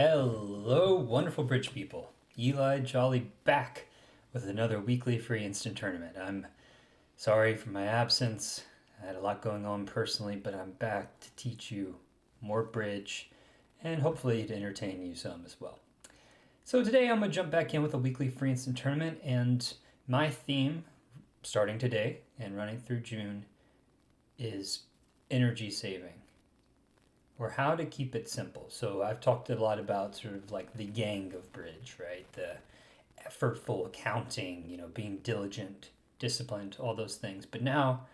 Hello, wonderful bridge people. Eli Jolly back with another weekly free instant tournament. I'm sorry for my absence. I had a lot going on personally, but I'm back to teach you more bridge and hopefully to entertain you some as well. So today I'm going to jump back in with a weekly free instant tournament, and my theme starting today and running through June is energy saving, or how to keep it simple. So I've talked a lot about sort of like the yang of bridge, right? The effortful accounting, being diligent, disciplined, all those things. But now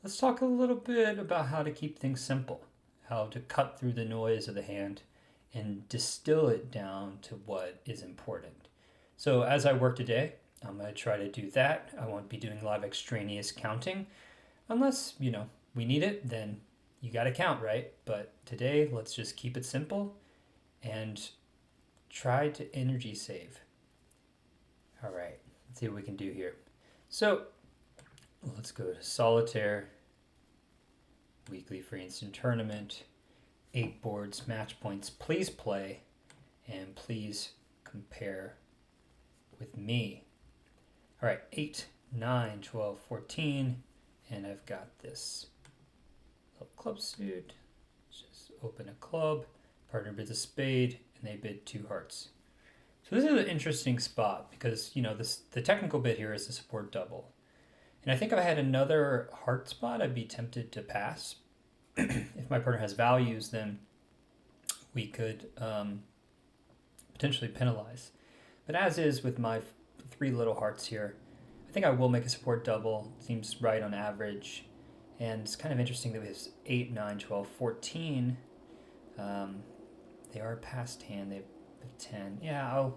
let's talk a little bit about how to keep things simple, how to cut through the noise of the hand and distill it down to what is important. So as I work today, I'm going to try to do that. I won't be doing a lot of extraneous counting unless, we need it, then you got to count, right? But today, let's just keep it simple and try to energy save. All right, let's see what we can do here. So let's go to Solitaire, weekly free instant tournament, 8 boards, match points. Please play and please compare with me. All right, 8, 9, 12, 14, and I've got this club suit. Just open a club, partner bids a spade, and they bid 2 hearts. So this is an interesting spot because the technical bid here is the support double, and I think if I had another heart spot, I'd be tempted to pass. If my partner has values, then we could potentially penalize. But as is with my 3 little hearts here, I think I will make a support double. Seems right on average. And it's kind of interesting that we have 8, 9, 12, 14. They are past hand. They have 10. Yeah,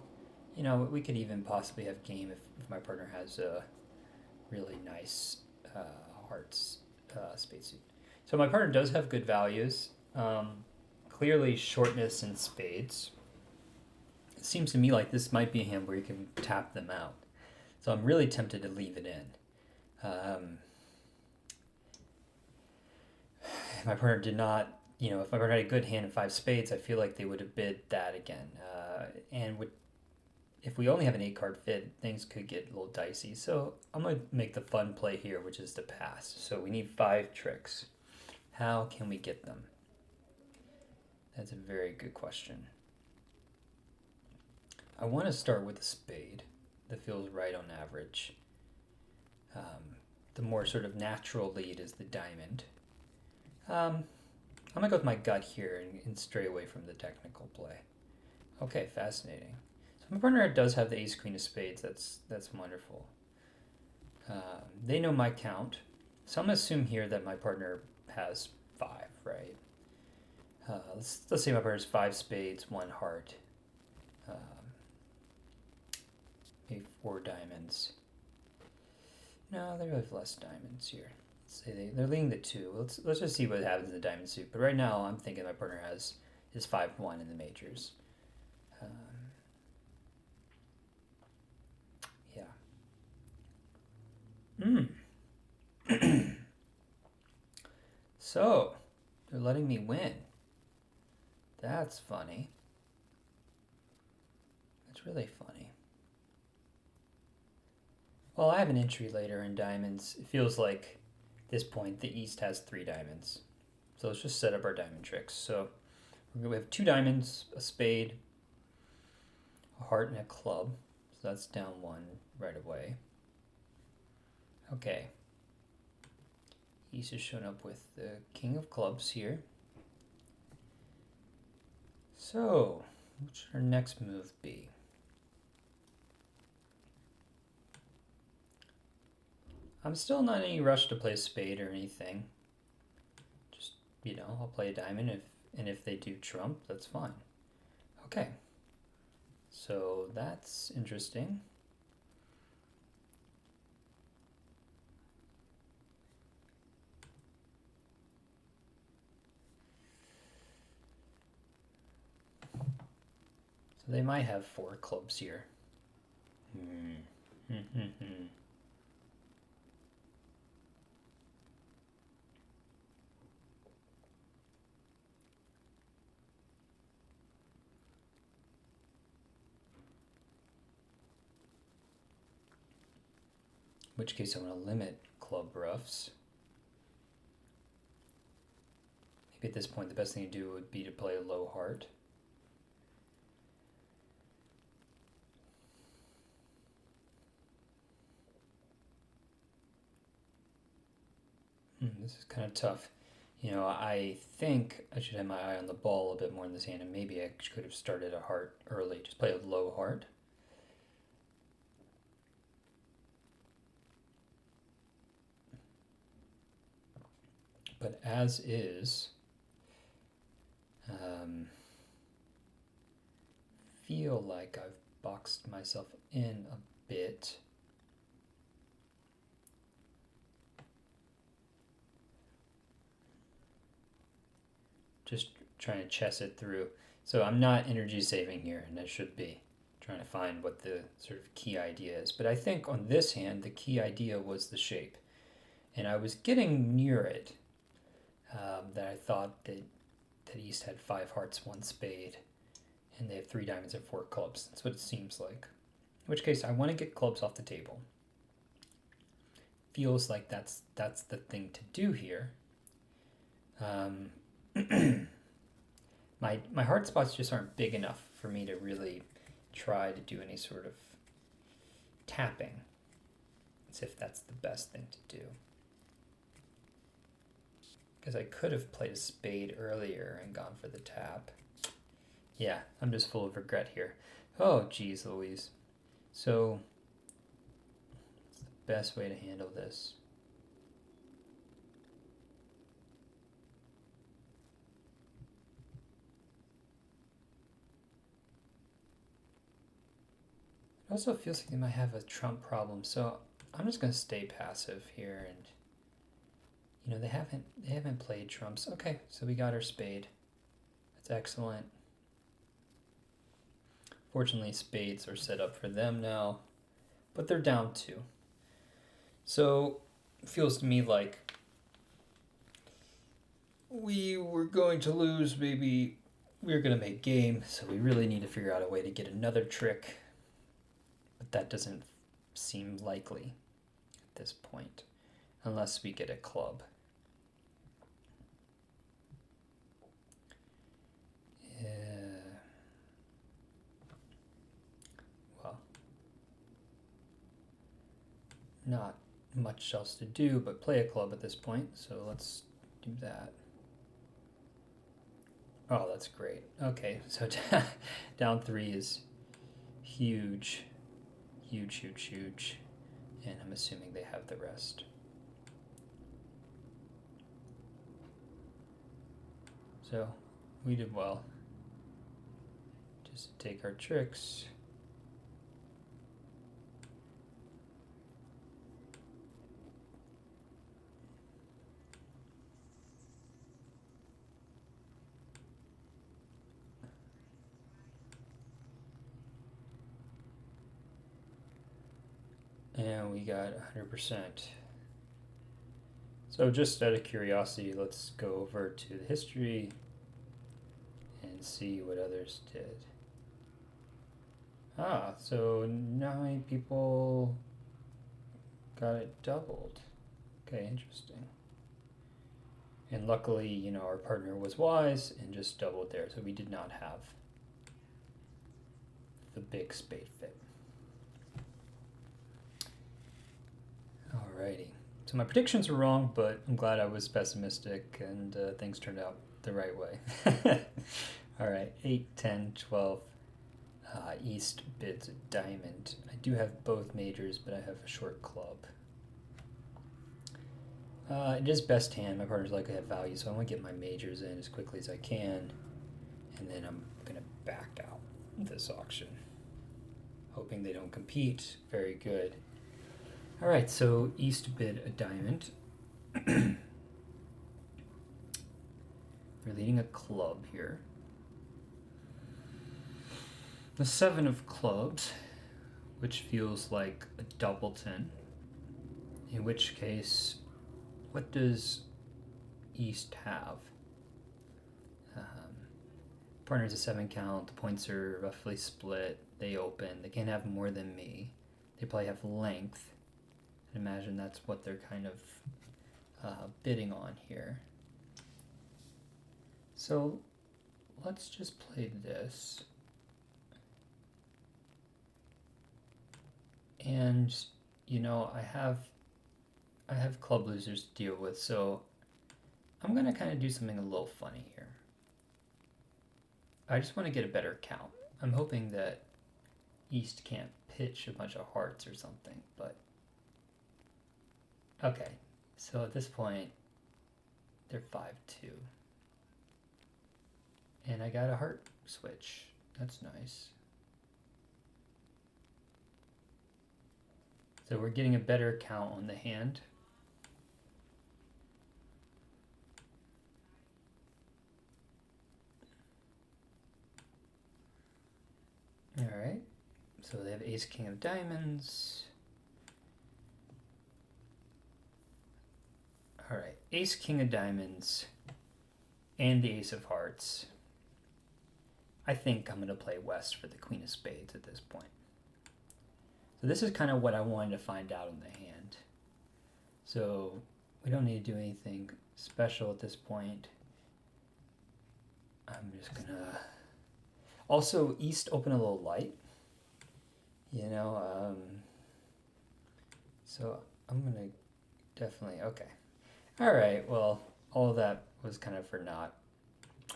we could even possibly have game if my partner has a really nice hearts spade suit. So my partner does have good values. Clearly shortness and spades. It seems to me like this might be a hand where you can tap them out. So I'm really tempted to leave it in. If my partner did not, if my partner had a good hand of 5 spades, I feel like they would have bid that again. If we only have an 8 card fit, things could get a little dicey. So I'm going to make the fun play here, which is to pass. So we need 5 tricks. How can we get them? That's a very good question. I want to start with a spade that feels right on average. The more sort of natural lead is the diamond. I'm going to go with my gut here and stray away from the technical play. Okay, fascinating. So my partner does have the ace queen of spades. That's wonderful. They know my count. So I'm going to assume here that my partner has 5, right? Let's say my partner has 5 spades, 1 heart. Maybe 4 diamonds. No, they really have less diamonds here. Let's say they're leading the 2. Let's just see what happens in the diamond suit. But right now, I'm thinking my partner has his 5-1 in the majors. So, they're letting me win. That's funny. That's really funny. Well, I have an entry later in diamonds. It feels like at this point the East has 3 diamonds. So let's just set up our diamond tricks. So we have 2 diamonds, a spade, a heart, and a club. So that's down 1 right away. Okay. East is showing up with the king of clubs here. So, what should our next move be? I'm still not in any rush to play a spade or anything. Just, I'll play a diamond if they do trump, that's fine. Okay. So that's interesting. So they might have 4 clubs here. which case I want to limit club roughs. Maybe at this point the best thing to do would be to play a low heart. This is kind of tough. I think I should have my eye on the ball a bit more in this hand, and maybe I could have started a heart early. Just play a low heart. But as is, feel like I've boxed myself in a bit. Just trying to chess it through. So I'm not energy saving here, and I should be trying to find what the sort of key idea is. But I think on this hand, the key idea was the shape. And I was getting near it, that I thought that East had 5 hearts, 1 spade, and they have 3 diamonds and 4 clubs. That's what it seems like. In which case, I want to get clubs off the table. Feels like that's the thing to do here. My heart spots just aren't big enough for me to really try to do any sort of tapping, as if that's the best thing to do. Because I could have played a spade earlier and gone for the tap. Yeah, I'm just full of regret here. Oh, geez, Louise. So, what's the best way to handle this? It also feels like they might have a trump problem, so I'm just gonna stay passive here, and they haven't played trumps. Okay, so we got our spade. That's excellent. Fortunately, spades are set up for them now, but they're down 2. So it feels to me like we were going to lose. Maybe we were going to make game, so we really need to figure out a way to get another trick. But that doesn't seem likely at this point, unless we get a club. Well, not much else to do but play a club at this point, so let's do that. Oh, that's great. Okay, so down 3 is huge. Huge, huge, huge. And I'm assuming they have the rest. So we did well. Just to take our tricks. And we got 100%. So just out of curiosity, let's go over to the history and see what others did. So 9 people got it doubled. Okay, interesting. And luckily, our partner was wise and just doubled there, so we did not have the big spade fit. Alrighty. So my predictions were wrong, but I'm glad I was pessimistic and things turned out the right way. Alright, 8, 10, 12. East bids a diamond. I do have both majors, but I have a short club. It is best hand. My partner's likely to have value, so I want to get my majors in as quickly as I can. And then I'm going to back out this auction. Hoping they don't compete. Very good. Alright, so East bid a diamond. We're leading a club here. The 7 of clubs, which feels like a doubleton. In which case, what does East have? Partner's a 7 count. The points are roughly split. They open. They can't have more than me. They probably have length. I imagine that's what they're kind of bidding on here. So let's just play this. And you know, I have club losers to deal with, so I'm gonna kind of do something a little funny here. I just want to get a better count. I'm hoping that East can't pitch a bunch of hearts or something, but okay. So at this point, they're 5-2. And I got a heart switch. That's nice. So we're getting a better count on the hand. All right. So they have ace, king of diamonds. All right, ace, king of diamonds, and the ace of hearts. I think I'm going to play West for the queen of spades at this point. So this is kind of what I wanted to find out in the hand. So we don't need to do anything special at this point. I'm just going to... Also, East open a little light. You know, so I'm going to definitely... Okay. All right, well, all of that was kind of for naught.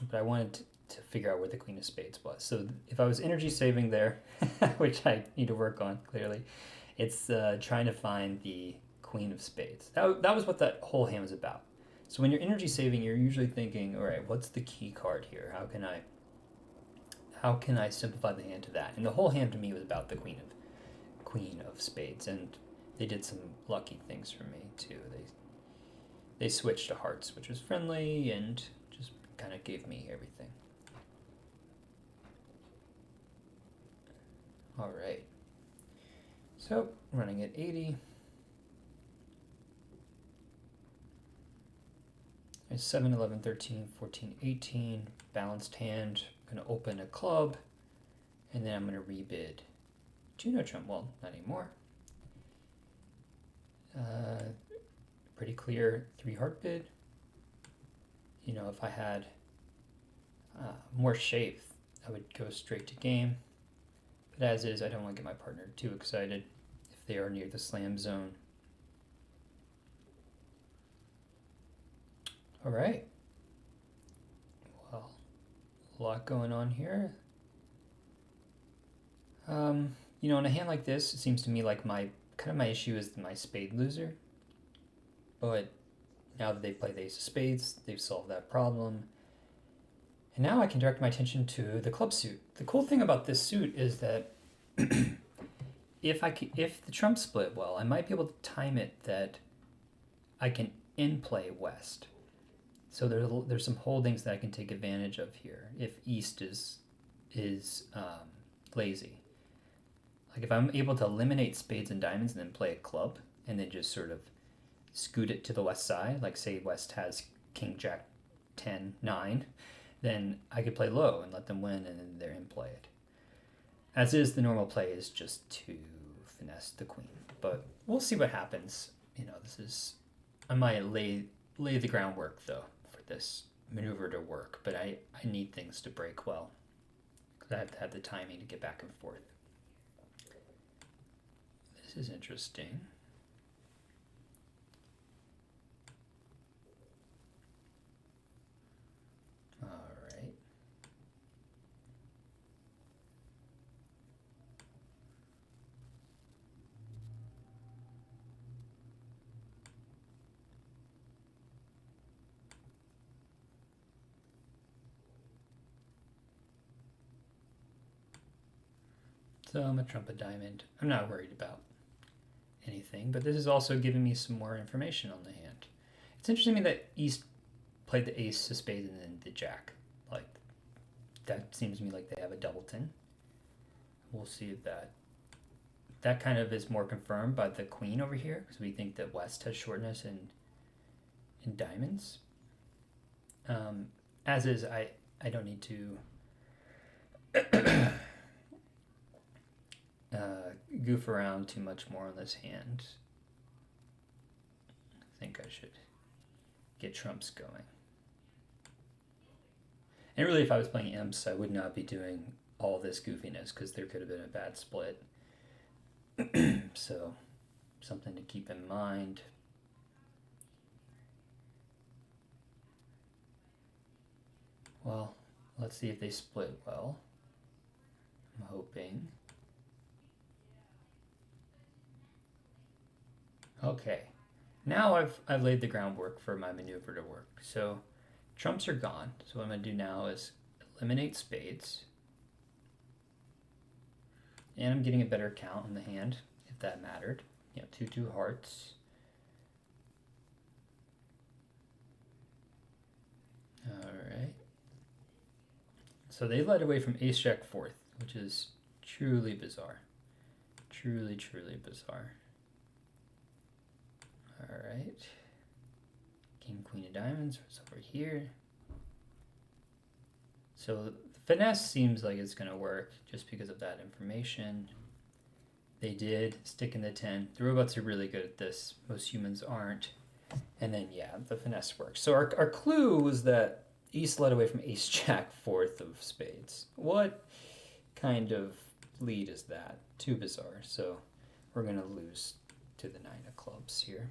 But I wanted to figure out where the queen of spades was. So if I was energy saving there, which I need to work on, clearly, it's trying to find the queen of spades. That was what that whole hand was about. So when you're energy saving, you're usually thinking, all right, what's the key card here? How can I simplify the hand to that? And the whole hand to me was about the queen of spades, and they did some lucky things for me too. They switched to hearts, which was friendly, and just kind of gave me everything. All right. So running at 80. There's 7, 11, 13, 14, 18. Balanced hand. I'm going to open a club, and then I'm going to rebid. Juno trump. Well, not anymore. Pretty clear 3 heart bid. You know, if I had more shape, I would go straight to game. But as is, I don't want to get my partner too excited if they are near the slam zone. All right. Well, a lot going on here. You know, in a hand like this, it seems to me like my issue is my spade loser. But now that they've played the ace of spades, they've solved that problem. And now I can direct my attention to the club suit. The cool thing about this suit is that if the trump split well, I might be able to time it that I can in-play West. So there's some holdings that I can take advantage of here if East is lazy. Like if I'm able to eliminate spades and diamonds and then play a club and then just sort of scoot it to the West side, like say West has king, jack, 10, 9, then I could play low and let them win and then they're in play it. As is, the normal play is just to finesse the queen. But we'll see what happens. You know, I might lay the groundwork though for this maneuver to work, but I need things to break well because I have to have the timing to get back and forth. This is interesting. All right. So I'm a trump a diamond. I'm not worried about anything, but this is also giving me some more information on the hand. It's interesting to me that East played the ace of spades and then the jack. Like, that seems to me like they have a doubleton. We'll see if that kind of is more confirmed by the queen over here, because we think that West has shortness in diamonds. As is, I don't need to goof around too much more on this hand. I should get trumps going. And really, if I was playing imps, I would not be doing all this goofiness because there could have been a bad split. So, something to keep in mind. Well, let's see if they split well. I'm hoping. Okay, now I've laid the groundwork for my maneuver to work. So trumps are gone. So what I'm going to do now is eliminate spades. And I'm getting a better count in the hand, if that mattered. 2 hearts. Alright. So they led away from ace jack fourth, which is truly bizarre. Truly, truly bizarre. Alright. King, queen of diamonds is over here. So the finesse seems like it's going to work just because of that information. They did stick in the 10. The robots are really good at this. Most humans aren't. And then, yeah, the finesse works. So our clue was that East led away from ace jack fourth of spades. What kind of lead is that? Too bizarre. So we're going to lose to the 9 of clubs here.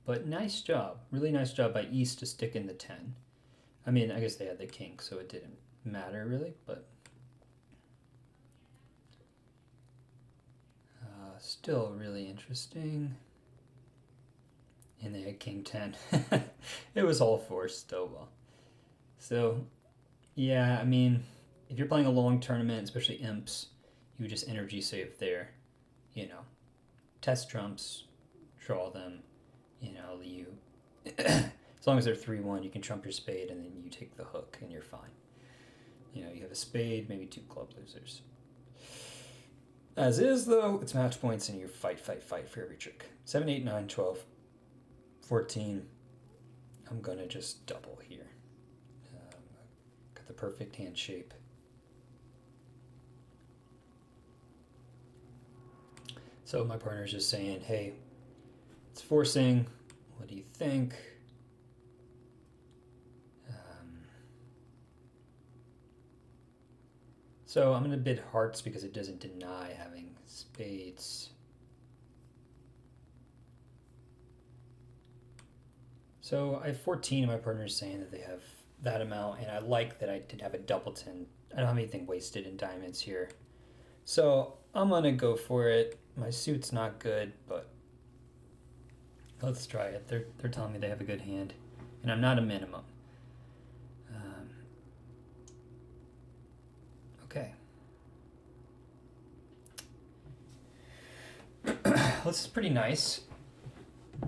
But nice job. Really nice job by East to stick in the 10. I mean, I guess they had the king, so it didn't matter really, but still really interesting. And they had king 10. It was all forced still well. So, yeah, I mean, if you're playing a long tournament, especially imps, you would just energy save there. Test trumps, draw them. You as long as they're 3-1, you can trump your spade and then you take the hook and you're fine. You have a spade, maybe 2 club losers. As is, though, it's match points and you fight for every trick. 7, 8, 9, 12, 14. I'm going to just double here. Got the perfect hand shape. So my partner's just saying, hey, it's forcing. What do you think? So I'm going to bid hearts because it doesn't deny having spades. So I have 14 and my partner's saying that they have that amount, and I like that I did have a doubleton. I don't have anything wasted in diamonds here. So I'm going to go for it. My suit's not good, but let's try it. They're telling me they have a good hand, and I'm not a minimum. Okay. This is pretty nice.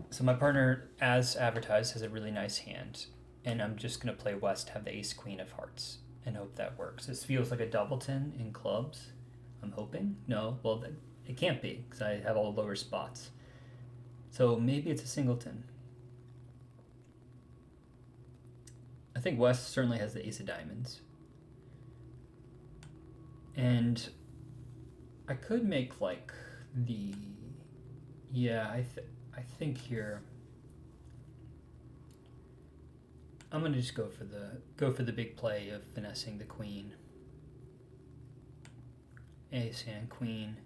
So my partner, as advertised, has a really nice hand, and I'm just going to play West, have the ace queen of hearts, and hope that works. This feels like a doubleton in clubs. I'm hoping. No, well, it can't be because I have all the lower spots. So maybe it's a singleton. I think West certainly has the ace of diamonds. And I could make like the... Yeah, I think here I'm gonna just go for the big play of finessing the queen. Ace and queen.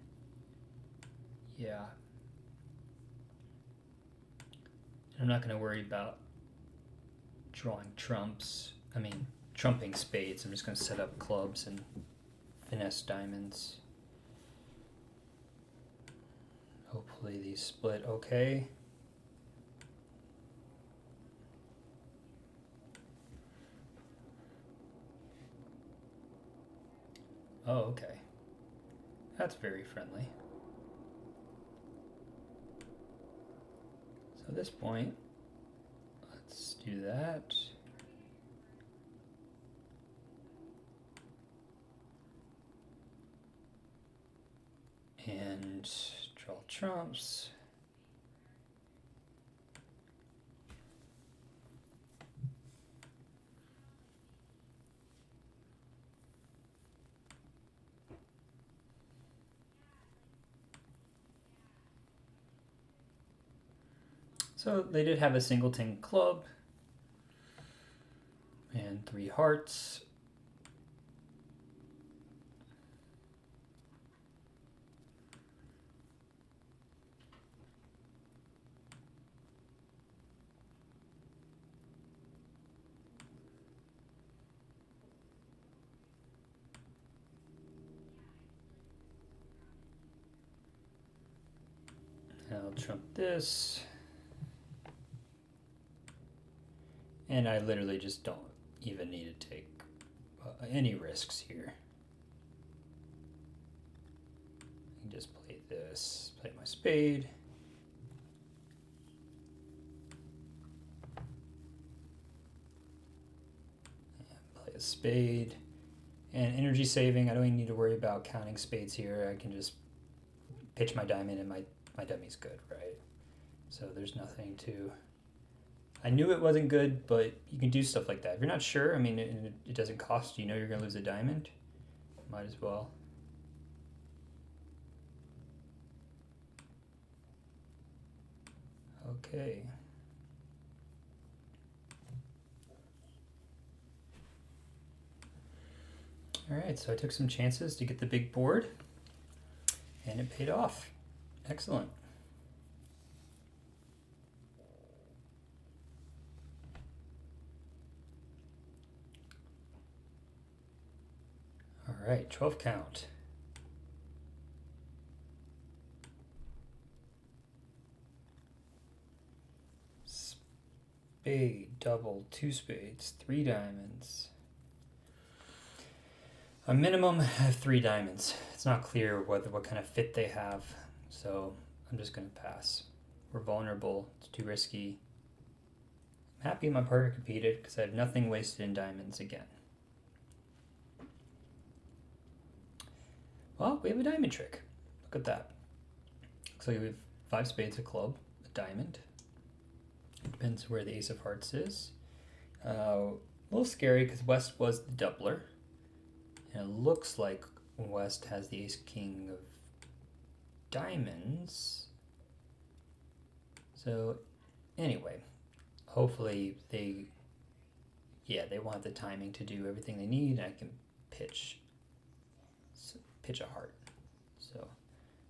Yeah. I'm not gonna worry about drawing trumps. I mean, trumping spades. I'm just gonna set up clubs and finesse diamonds. Hopefully these split okay. Oh, okay. That's very friendly. So at this point, let's do that. And draw trumps. So they did have a singleton club and 3 hearts. I'll trump this. And I literally just don't even need to take any risks here. I can just play this, play my spade. And play a spade. And energy saving, I don't even need to worry about counting spades here. I can just pitch my diamond and my dummy's good, right? So there's nothing to... I knew it wasn't good, but you can do stuff like that. If you're not sure, I mean, it doesn't cost you. You know you're going to lose a diamond. Might as well. Okay. All right, so I took some chances to get the big board, and it paid off. Excellent. All right, 12 count. Spade, double, 2 spades, 3 diamonds. A minimum, I have 3 diamonds. It's not clear what kind of fit they have, so I'm just going to pass. We're vulnerable. It's too risky. I'm happy my partner competed because I have nothing wasted in diamonds again. Well, we have a diamond trick. Look at that. Looks like we have 5 spades, a club, a diamond. It depends where the ace of hearts is. A little scary because West was the doubler. And it looks like West has the ace king of diamonds. So anyway, hopefully they want the timing to do everything they need, and I can pitch a heart. So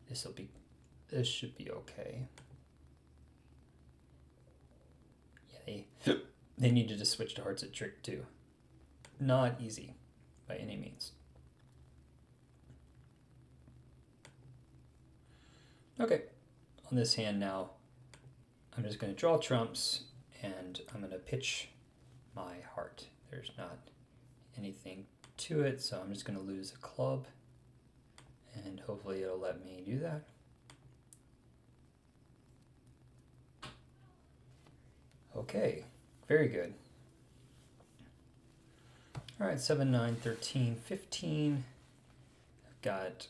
this should be okay. Yeah, they needed to switch to hearts at trick 2. Not easy by any means. Okay, on this hand now, I'm just going to draw trumps and I'm going to pitch my heart. There's not anything to it, so I'm just going to lose a club and hopefully it'll let me do that. Okay, very good. All right, 7, 9, 13, 15. I've got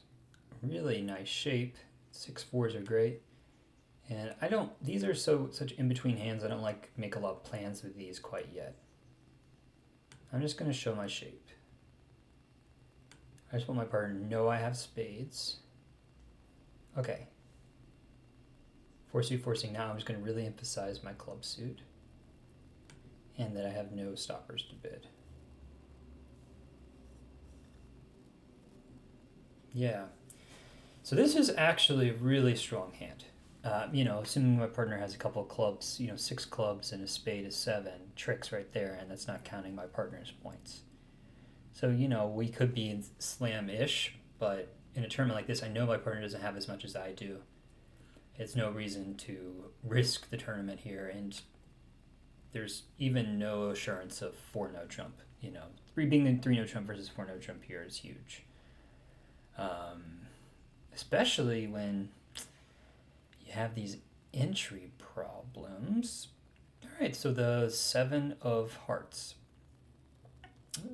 really nice shape. 6 4s are great. And these are such in-between hands, I don't make a lot of plans with these quite yet. I'm just going to show my shape. I just want my partner to know I have spades. Okay. Forcing now, I'm just going to really emphasize my club suit and that I have no stoppers to bid. Yeah. So this is actually a really strong hand. Assuming my partner has a couple of clubs, 6 clubs and a spade is 7, tricks right there, and that's not counting my partner's points. So, we could be in slam-ish, but in a tournament like this, I know my partner doesn't have as much as I do. It's no reason to risk the tournament here, and there's even no assurance of 4-no trump. 3 being the 3-no trump versus 4-no trump here is huge. Especially when you have these entry problems. All right, so the 7 of hearts.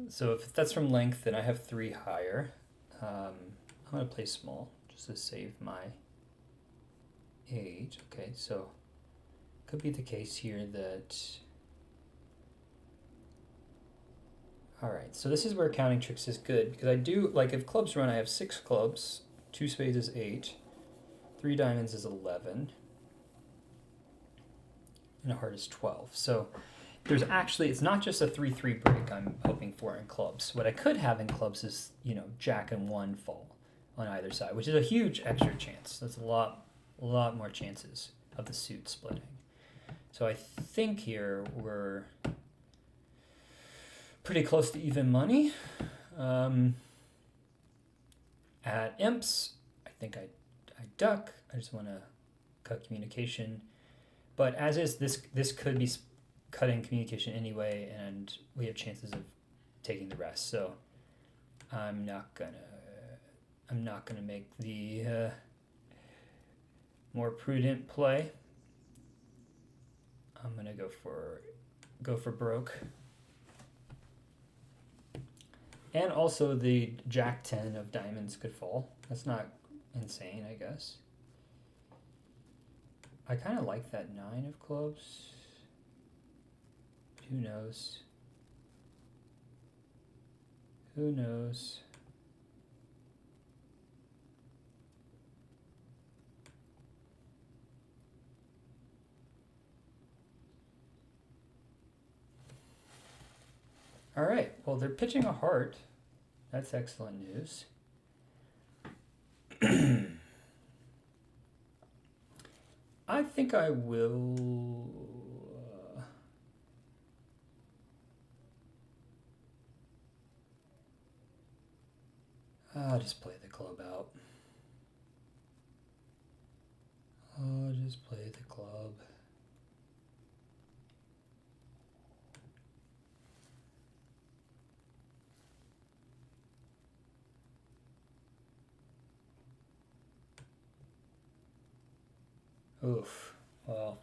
So if that's from length, then I have 3 higher. I'm going to play small just to save my age. Okay, so could be the case here that... All right, so this is where counting tricks is good because I do, if clubs run, I have 6 clubs, 2 spades is 8, 3 diamonds is 11. and a heart is 12. So there's actually, it's not just a 3-3 break I'm hoping for in clubs. What I could have in clubs is, jack and 1 fall on either side, which is a huge extra chance. That's a lot more chances of the suit splitting. So I think here we're pretty close to even money. At imps, I think I duck. I just want to cut communication. But as is, this could be cutting communication anyway, and we have chances of taking the rest. So I'm not gonna make the more prudent play. I'm gonna go for broke. And also the jack 10 of diamonds could fall. That's not insane, I guess. I kind of like that 9 of clubs. Who knows? Who knows? All right, well, they're pitching a heart. That's excellent news. I think I will... I'll just play the club out. I'll just play the club. Oof. Well,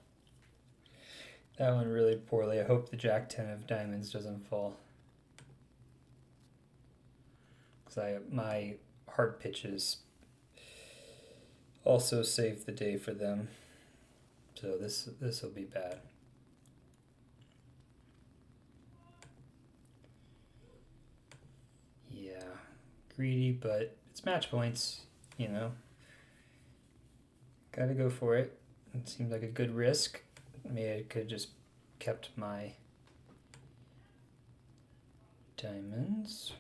that went really poorly. I hope the jack 10 of diamonds doesn't fall. Because my heart pitches also saved the day for them. So this will be bad. Yeah, greedy, but it's match points, Gotta go for it. It seems like a good risk. Maybe I could just kept my diamonds.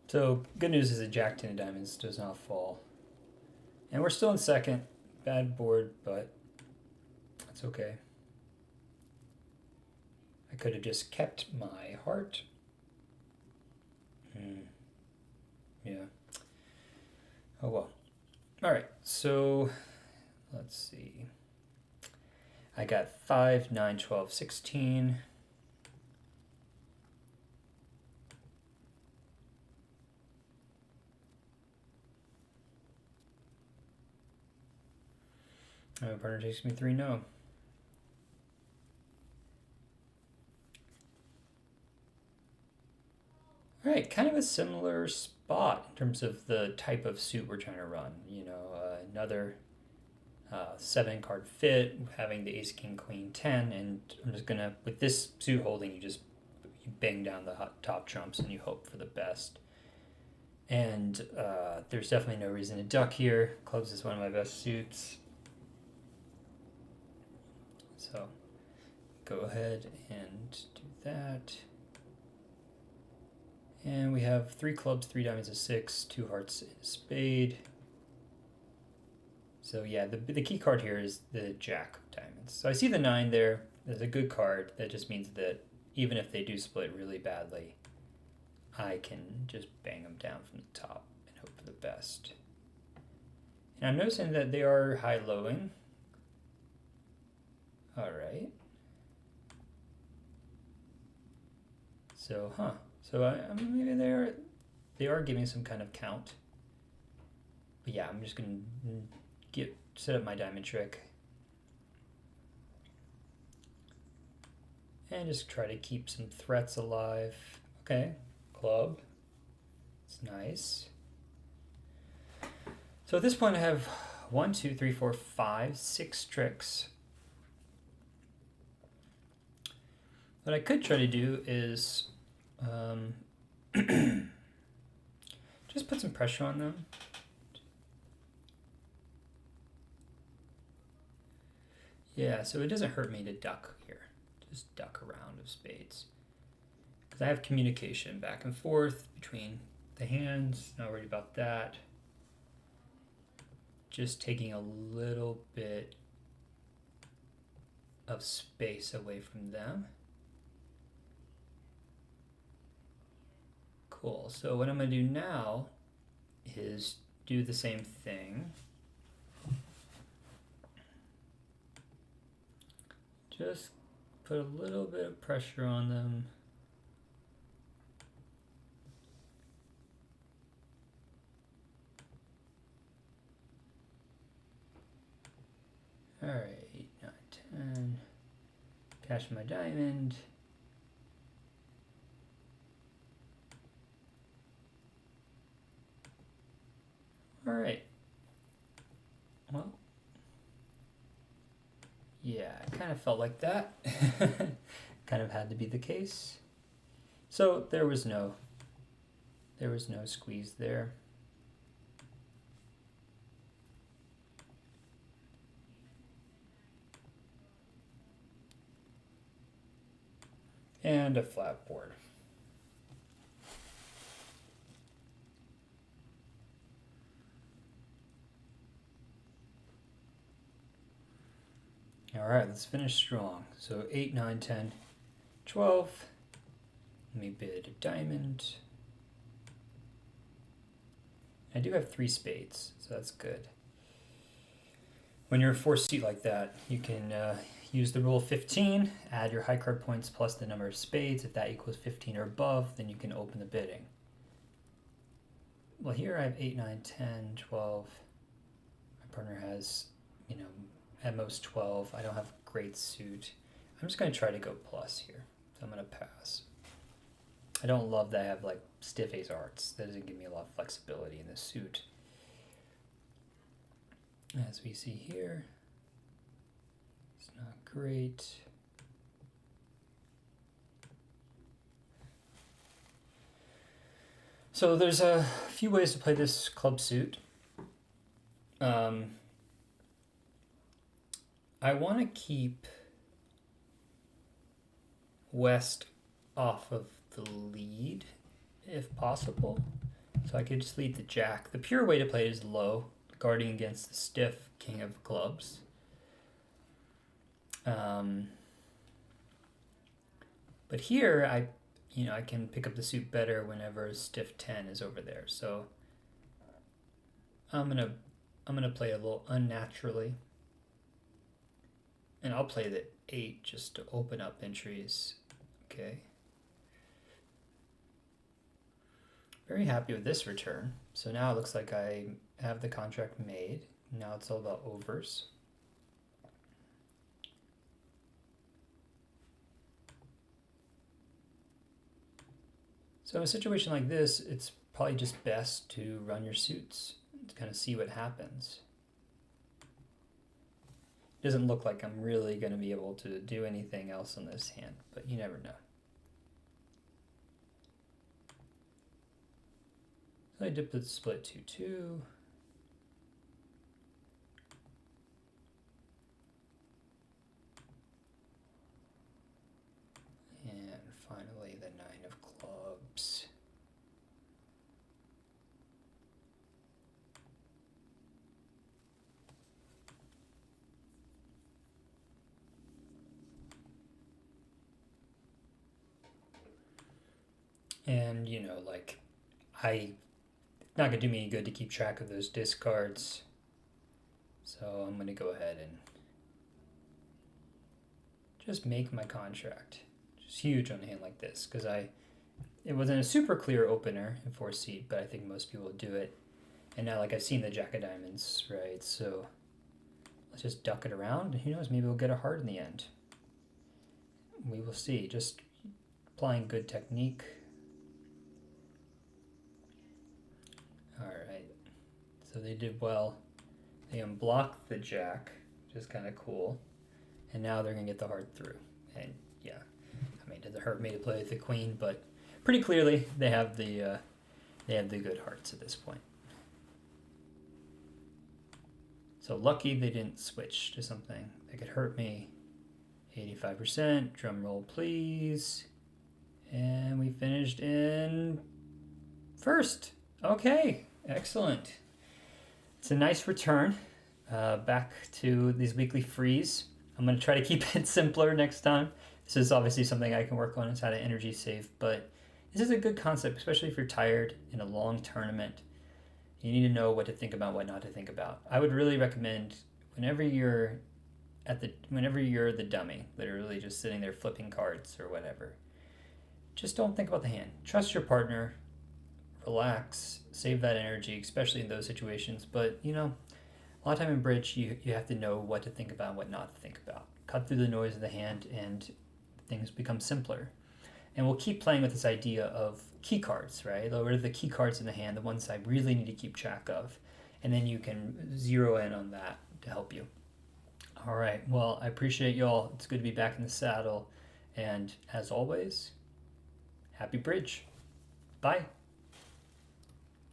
So good news is that jack 10 of diamonds does not fall. And we're still in second. Bad board, but that's okay. I could have just kept my heart. Yeah. Oh well. All right, so let's see. I got 5, 9, 12, 16. My partner takes me 3, no. All right, kind of a similar spot in terms of the type of suit we're trying to run. Another 7 card fit, having the ace, king, queen, 10, and I'm just gonna, with this suit holding, you bang down the top trumps and you hope for the best. And there's definitely no reason to duck here. Clubs is one of my best suits. So go ahead and do that. And we have 3 clubs, 3 diamonds, a 6, 2 hearts, and a spade. So yeah, the key card here is the jack of diamonds. So I see the 9 there. There's a good card. That just means that even if they do split really badly, I can just bang them down from the top and hope for the best. And I'm noticing that they are high-lowing. All right. So, So maybe they are giving some kind of count. But yeah, I'm just gonna set up my diamond trick and just try to keep some threats alive. Okay, club. It's nice. So at this point, I have 1, 2, 3, 4, 5, 6 tricks. What I could try to do is just put some pressure on them. Yeah, so it doesn't hurt me to duck here. Just duck a round of spades. Because I have communication back and forth between the hands. Not worried about that. Just taking a little bit of space away from them. Cool. So what I'm going to do now is do the same thing. Just put a little bit of pressure on them. All right, 8, 9, 10. Cash my diamond. All right. Well, yeah, I kind of felt like that. Kind of had to be the case. So there was no squeeze there. And a flat board. All right, let's finish strong. So 8, 9, 10, 12. Let me bid a diamond. I do have 3 spades, so that's good. When you're a forced seat like that, you can use the rule of 15, add your high card points plus the number of spades. If that equals 15 or above, then you can open the bidding. Well, here I have 8, 9, 10, 12. My partner has, at most 12. I don't have a great suit. I'm just going to try to go plus here. So I'm going to pass. I don't love that I have like stiff ace hearts. That doesn't give me a lot of flexibility in the suit. As we see here, it's not great. So there's a few ways to play this club suit. I want to keep West off of the lead if possible. So I could just lead the jack. The pure way to play it is low, guarding against the stiff king of clubs. But here I can pick up the suit better whenever stiff 10 is over there. So I'm gonna play a little unnaturally. And I'll play the 8 just to open up entries. Okay. Very happy with this return. So now it looks like I have the contract made. Now it's all about overs. So in a situation like this, it's probably just best to run your suits to kind of see what happens. It doesn't look like I'm really going to be able to do anything else on this hand, but you never know. So I dip the split 2-2. And finally the 9 of clubs. And not gonna do me any good to keep track of those discards. So I'm gonna go ahead and just make my contract. Just huge on a hand like this, because it wasn't a super clear opener in 4 seat, but I think most people would do it. And now I've seen the jack of diamonds, right? So let's just duck it around, and who knows, maybe we'll get a heart in the end. We will see. Just applying good technique. Alright, so they did well. They unblocked the jack, which is kind of cool. And now they're going to get the heart through. And yeah, it doesn't hurt me to play with the queen, but pretty clearly they have the good hearts at this point. So lucky they didn't switch to something that could hurt me. 85%, drum roll please. And we finished in first. Okay, excellent. It's a nice return back to these weekly frees. I'm going to try to keep it simpler next time. This is obviously something I can work on, is how to energy save, but this is a good concept, especially if you're tired in a long tournament. You need to know what to think about, what not to think about. I would really recommend whenever you're the dummy, literally just sitting there flipping cards or whatever, just don't think about the hand. Trust your partner, relax, save that energy, especially in those situations. But a lot of time in bridge, you have to know what to think about, what not to think about. Cut through the noise of the hand, and things become simpler. And we'll keep playing with this idea of key cards, right? What are the key cards in the hand, the ones I really need to keep track of? And then you can zero in on that to help you. All right, well, I appreciate y'all. It's good to be back in the saddle. And as always, happy bridge. Bye.